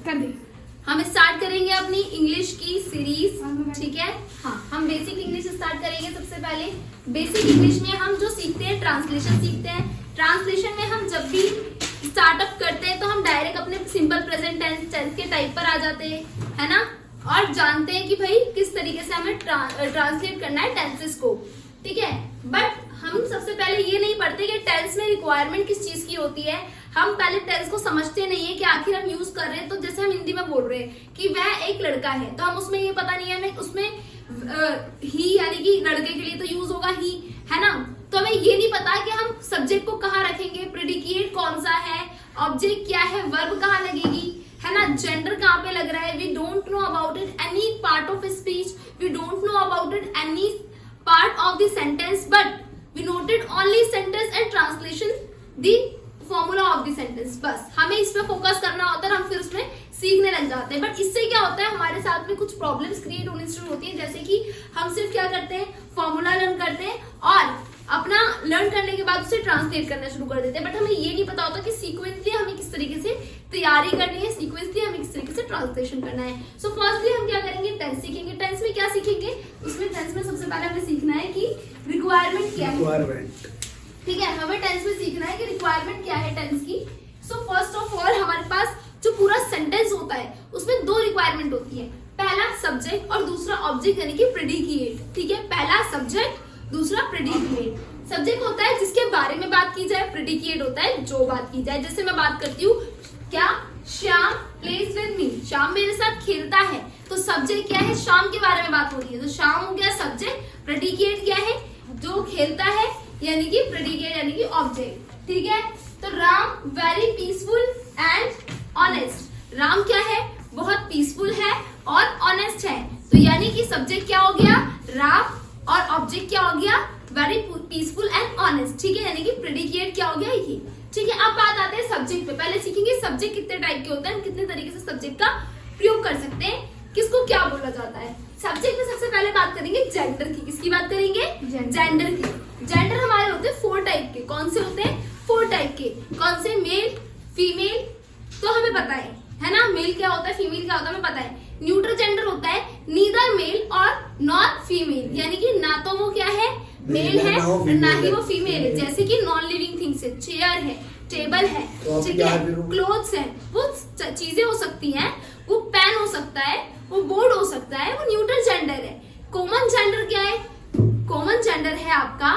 कर दे। हम स्टार्ट करेंगे अपनी इंग्लिश की सीरीज, ठीक है। हाँ, हम बेसिक इंग्लिश स्टार्ट करेंगे। सबसे पहले बेसिक इंग्लिश में हम जो सीखते हैं ट्रांसलेशन सीखते हैं। ट्रांसलेशन में हम जब भी स्टार्टअप करते हैं तो हम डायरेक्ट अपने सिंपल प्रेजेंट टेंस के टाइप पर आ जाते हैं, है ना, और जानते हैं कि भाई किस तरीके से हमें ट्रांसलेट करना है टेंसेस को, ठीक है। बट हम सबसे पहले ये नहीं पढ़ते कि टेंस में रिक्वायरमेंट किस चीज की होती है। हम पहले टेंस को समझते नहीं है कि आखिर हम यूज कर रहे हैं। तो जैसे हम हिंदी में बोल रहे हैं कि वह एक लड़का है, तो हम उसमें ये पता नहीं है हमें उसमें ही यानी कि लड़के के लिए तो यूज होगा ही, है ना। तो हमें ये नहीं पता कि हम सब्जेक्ट को कहाँ रखेंगे, प्रेडिकेट कौन सा है, ऑब्जेक्ट क्या है, वर्ब कहाँ लगेगी, है ना, जेंडर कहाँ पे लग रहा है। We don't know about it any part of speech, we don't know about it any part of the sentence, but we noted only sentence and translation the formula of the sentence. बस हमें इस पे focus करना होता है, हम फिर उसमें सीखने लग जाते हैं। बट इससे क्या होता है, हमारे साथ में कुछ प्रॉब्लम्स क्रिएट होनी शुरू होती है। जैसे कि हम सिर्फ क्या करते हैं, फॉर्मूला लर्न करते हैं और अपना लर्न करने के बाद उसे ट्रांसलेट करना शुरू कर देते हैं। बट हमें ये नहीं पता होता कि सीक्वेंसली हमें किस तरीके से तैयारी करनी है, सीक्वेंसली हमें किस तरीके से ट्रांसलेशन करना है। सो फर्स्टली हम क्या करेंगे, टेंस सीखेंगे। टेंस में क्या सीखेंगे, उसमें टेंस में सबसे पहले हमें सीखना है कि रिक्वायरमेंट क्या है, ठीक है। हमें टेंस में सीखना है कि रिक्वायरमेंट क्या है टेंस की। सो फर्स्ट ऑफ ऑल हमारे पास जो पूरा सेंटेंस होता है उसमें दो रिक्वायरमेंट होती है, पहला सब्जेक्ट और दूसरा ऑब्जेक्ट यानी कि प्रेडिकेट, ठीक है। पहला सब्जेक्ट, दूसरा प्रेडिकेट। सब्जेक्ट होता है जिसके बारे में बात की जाए, प्रेडिकेट होता है जो बात की जाए। जैसे मैं बात करती हूँ क्या, Shyam plays with me, Shyam मेरे साथ खेलता है, तो सब्जेक्ट क्या है, शाम के बारे में बात हो रही है, तो शाम हो गया सब्जेक्ट। प्रेडिकेट क्या है, जो खेलता है, यानी कि प्रेडिकेट यानी कि ऑब्जेक्ट, ठीक है। तो Ram very peaceful and honest, Ram क्या है, बहुत पीसफुल है और ऑनेस्ट है, तो यानी कि सब्जेक्ट क्या हो गया, राम, और ऑब्जेक्ट क्या हो गया, वेरी पीसफुल एंड ऑनेस्ट, ठीक है, यानी कि प्रेडिकेट क्या हो गया ये, ठीक है। अब बात आते हैं सब्जेक्ट पे। पहले सीखेंगे सब्जेक्ट कितने टाइप के होते हैं, कितने तरीके से सब्जेक्ट का प्रयोग कर सकते हैं, किसको क्या बोला जाता है। सब्जेक्ट में सबसे पहले बात करेंगे जेंडर की। किसकी बात करेंगे, जेंडर की। जेंडर हमारे होते हैं 4 टाइप के। कौन से होते हैं, 4 टाइप के। कौन से, मेल, फीमेल, तो हमें पता है ना, मेल क्या होता है, फीमेल क्या होता है, हमें पता है। न्यूट्रल जेंडर होता है नीदर मेल और नॉट फीमेल, यानी कि ना तो वो क्या है, मेल है, ना ही वो फीमेल है। जैसे कि नॉन लिविंग थिंग्स है, चेयर है, टेबल है, ठीक है, क्लोथ्स है, वो चीजें हो सकती हैं, वो पेन हो सकता है, वो बोर्ड हो सकता है, वो न्यूट्रल जेंडर है। कॉमन जेंडर क्या है, कॉमन जेंडर है आपका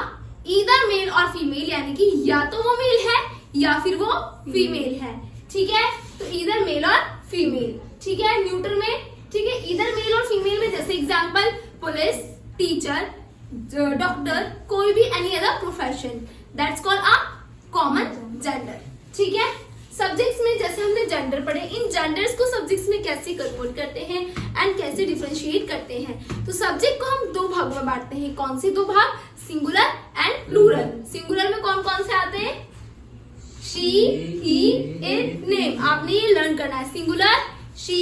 ईदर मेल और फीमेल, यानी कि या तो वो मेल है या फिर वो फीमेल है, ठीक है। तो ईदर मेल और फीमेल, ठीक है। न्यूट्रल में, ठीक है, ईदर मेल और फीमेल में जैसे एग्जांपल पुलिस, टीचर, डॉक्टर, कोई भी any other profession, that's called a common gender, ठीक है। सब्जेक्ट्स में जैसे हमने जेंडर पढ़े, इन जेंडर्स को सब्जेक्ट्स में कैसे कन्वर्ट करते हैं एंड कैसे डिफरेंशिएट करते हैं। तो सब्जेक्ट को हम 2 भाग में बांटते हैं। कौन से 2 भाग, सिंगुलर एंड प्लूरल। सिंगुलर में कौन कौन से आते हैं, शी, ही, इट, नेम, आपने ये लर्न करना है। Singular she,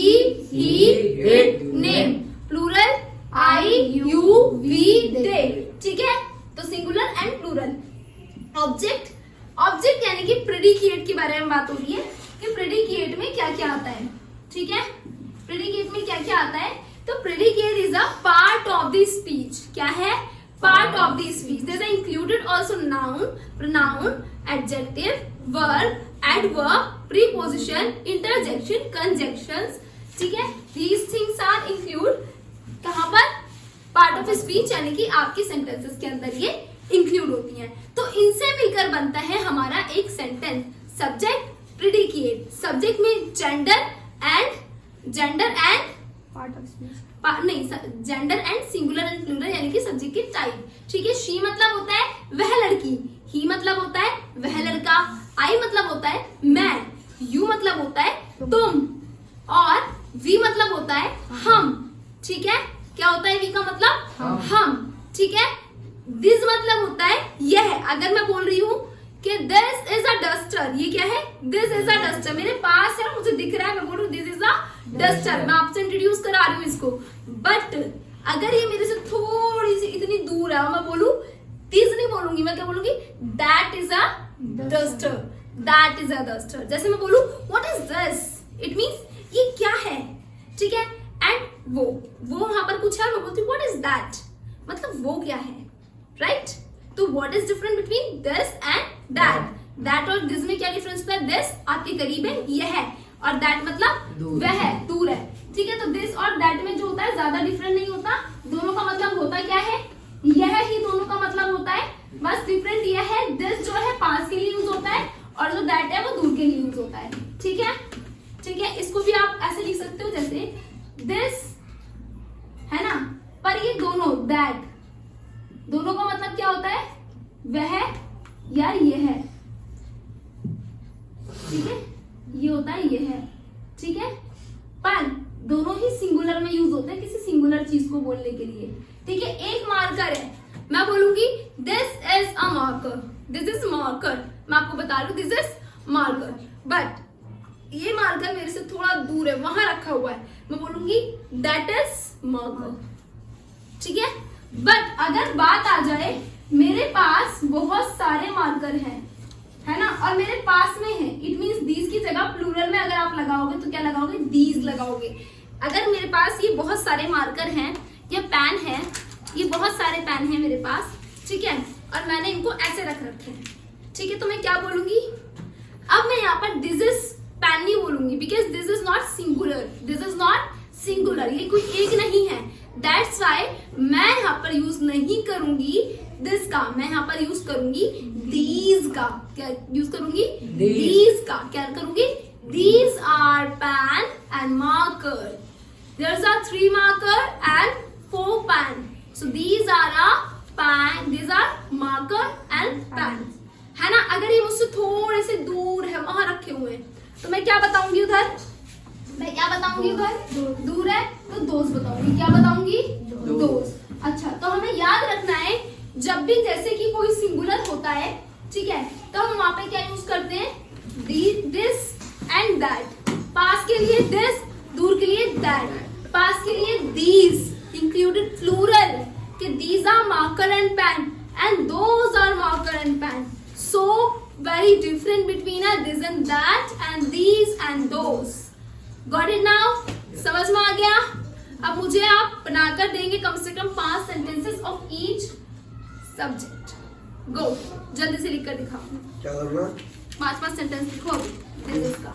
he, it, name. Plural I, you, we, they, ठीक है। तो singular and plural. Object, object यानी कि प्रेडिकेट के बारे में बात हो रही है कि प्रेडिकेट में क्या क्या आता है, ठीक है। प्रेडिकेट में क्या क्या आता है, तो predicate is a part of the speech. क्या है, part of the speech. This are included also noun, pronoun, adjective, verb, adverb, preposition, interjection, conjunctions, ठीक है। दीज थिंग्स आर इंक्लूड कहां पर, पार्ट ऑफ स्पीच, यानी कि आपकी सेंटेंसेस के अंदर ये इंक्लूड होती हैं। तो इनसे मिलकर बनता है हमारा एक सेंटेंस। सब्जेक्ट, प्रेडिकेट, सब्जेक्ट में gender and part of speech, नहीं, gender and singular and plural, यानी कि सब्जेक्ट के टाइप, ठीक है। शी मतलब होता है वह लड़की, ही मतलब होता है वह लड़का, आई मतलब होता है मैं, यू मतलब होता है तुम, और वी मतलब होता है हम, ठीक है। क्या होता है वी का मतलब, हम, ठीक है। दिस मतलब होता है यह। अगर मैं बोल रही हूँ कि दिस इज अ डस्टर, ये क्या है, दिस इज अ डस्टर, मेरे पास है, मुझे दिख रहा है, मैं बोल रही हूँ दिस इज अ डस्टर, मैं आपसे इंट्रोड्यूस करा रही हूँ इसको। बट अगर ये मेरे से थोड़ी सी इतनी दूर है और मैं बोलूं, दिस नहीं बोलूंगी, मैं क्या बोलूंगी, that is a duster, that is a duster. जैसे मैं बोलूं what is this, it means ये क्या है, ठीक है। एंड वो वहां पर कुछ है, मैं बोलती हूँ व्हाट इज दैट, मतलब वो क्या है, राइट। तो what is different between this and that. That और दिस में क्या डिफरेंस होता है, दिस आपके करीब है, ये है, और दैट मतलब वह है, दूर है, ठीक है। तो दिस और दैट में जो होता है ज्यादा डिफरेंट नहीं होता, दोनों का मतलब होता क्या है, यह ही दोनों का मतलब होता है, बस डिफरेंट यह है, दिस जो है पास के लिए यूज होता है और जो दैट है वो दूर के लिए यूज होता है, ठीक है, ठीक है। इसको भी आप ऐसे लिख सकते हो जैसे दिस है ना, पर ये दोनों दैट, दोनों का मतलब क्या होता है, वह या ये है, ठीक है, ये होता है ये है, ठीक है। पर दोनों ही सिंगुलर में यूज होते हैं किसी सिंगुलर चीज को बोलने के लिए, ठीक है। एक मार्कर है, मैं बोलूंगी this is a marker, this is marker, मैं आपको बता रही हूँ दिस इज मार्कर, बट ये मार्कर मेरे से थोड़ा दूर है, वहां रखा हुआ है, मैं बोलूंगी दैट इज मार्कर, ठीक है। बट अगर बात आ जाए मेरे पास बहुत सारे मार्कर हैं, है ना, और मेरे पास में है, इट मीन्स दीज की जगह प्लूरल में अगर आप लगाओगे तो क्या लगाओगे, दीज लगाओगे। अगर मेरे पास ये बहुत सारे मार्कर हैं या पेन है, ये बहुत सारे पेन हैं मेरे पास, ठीक है, और मैंने इनको ऐसे रख रखे हैं, ठीक है, तो मैं क्या बोलूंगी, अब मैं यहाँ पर दिस इज पेन नहीं बोलूंगी, because this is not singular, this is not singular, ये कोई एक नहीं है, दैट्स वाई मैं यहाँ पर यूज नहीं करूंगी दिस का, मैं यहाँ पर यूज करूंगी दीज का, क्या यूज करूंगी, दीज का, क्या करूंगी, these are pen and marker, there are 3 marker and 4 pen, so these are a pen, these are marker and pen, है ना। अगर ये मुझसे थोड़े से दूर है, वहां रखे हुए हैं, तो मैं क्या बताऊंगी उधर, मैं क्या बताऊंगी उधर, दूर है तो दोस्त बताऊंगी, क्या बताऊंगी, दोस्त। अच्छा, तो हमें याद रखना है जब भी जैसे कि कोई सिंगुलर होता है, ठीक है, तो हम वहां पे क्या यूज करते हैं, दिस एंड दैट, पास के लिए दिस, दूर के लिए दैट, पास के लिए दीज इंक्लूडेड प्लूरल, कि these are marker and pen and those are marker and pen, so very different between this and that and these and those. Got it now, समझ में आ गया। अब मुझे आप बनाकर देंगे कम से कम 5 सेंटेंसेस ऑफ ईच सब्जेक्ट, गो, जल्दी से लिखकर दिखाओ, क्या करना, 5 सेंटेंस लिखो अभी दिस का।